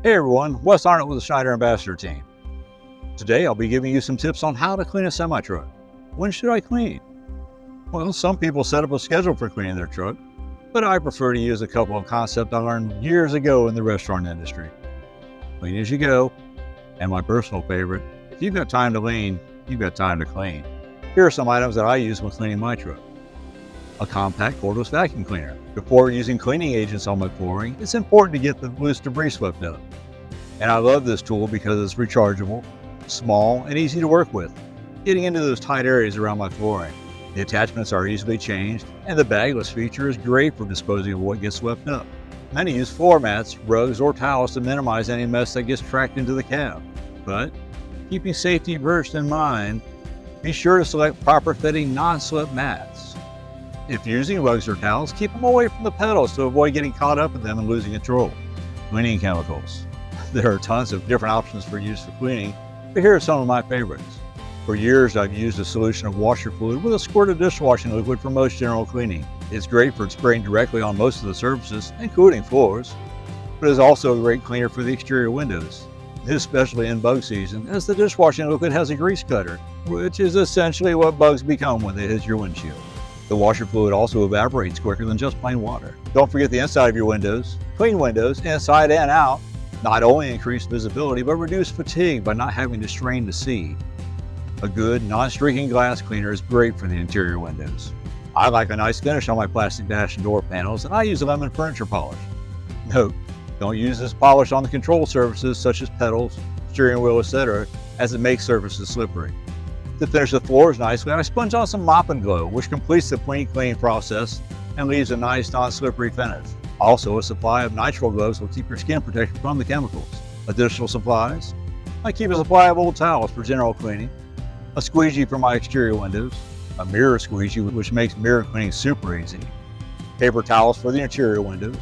Hey everyone, Wes Arnott with the Schneider Ambassador team. Today I'll be giving you some tips on how to clean a semi-truck. When should I clean? Well, some people set up a schedule for cleaning their truck, but I prefer to use a couple of concepts I learned years ago in the restaurant industry. Clean as you go, and my personal favorite, if you've got time to lean, you've got time to clean. Here are some items that I use when cleaning my truck. A compact cordless vacuum cleaner. Before using cleaning agents on my flooring, it's important to get the loose debris swept up. And I love this tool because it's rechargeable, small, and easy to work with, getting into those tight areas around my flooring. The attachments are easily changed, and the bagless feature is great for disposing of what gets swept up. Many use floor mats, rugs, or towels to minimize any mess that gets tracked into the cab. But, keeping safety first in mind, be sure to select proper fitting non-slip mats. If you're using rugs or towels, keep them away from the pedals to avoid getting caught up in them and losing control. Cleaning chemicals. There are tons of different options for use for cleaning, but here are some of my favorites. For years, I've used a solution of washer fluid with a squirt of dishwashing liquid for most general cleaning. It's great for spraying directly on most of the surfaces, including floors, but is also a great cleaner for the exterior windows, especially in bug season, as the dishwashing liquid has a grease cutter, which is essentially what bugs become when they hit your windshield. The washer fluid also evaporates quicker than just plain water. Don't forget the inside of your windows. Clean windows, inside and out, not only increase visibility, but reduce fatigue by not having to strain to see. A good, non-streaking glass cleaner is great for the interior windows. I like a nice finish on my plastic dash and door panels, and I use lemon furniture polish. Note, don't use this polish on the control surfaces such as pedals, steering wheel, etc., as it makes surfaces slippery. To finish the floors nicely, I sponge on some Mop and Glow, which completes the clean process and leaves a nice non-slippery finish. Also, a supply of nitrile gloves will keep your skin protected from the chemicals. Additional supplies: I keep a supply of old towels for general cleaning, a squeegee for my exterior windows, a mirror squeegee which makes mirror cleaning super easy, paper towels for the interior windows,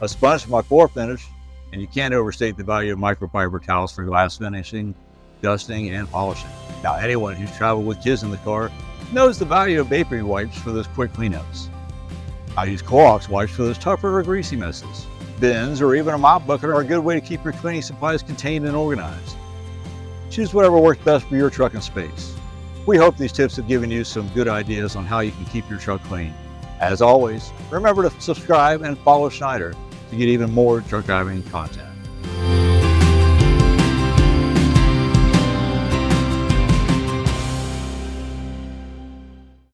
a sponge for my floor finish, and you can't overstate the value of microfiber towels for glass finishing, dusting, and polishing. Now, anyone who's traveled with kids in the car knows the value of baby wipes for those quick cleanups. I use Clorox wipes for those tougher or greasy messes. Bins or even a mop bucket are a good way to keep your cleaning supplies contained and organized. Choose whatever works best for your truck and space. We hope these tips have given you some good ideas on how you can keep your truck clean. As always, remember to subscribe and follow Schneider to get even more truck driving content.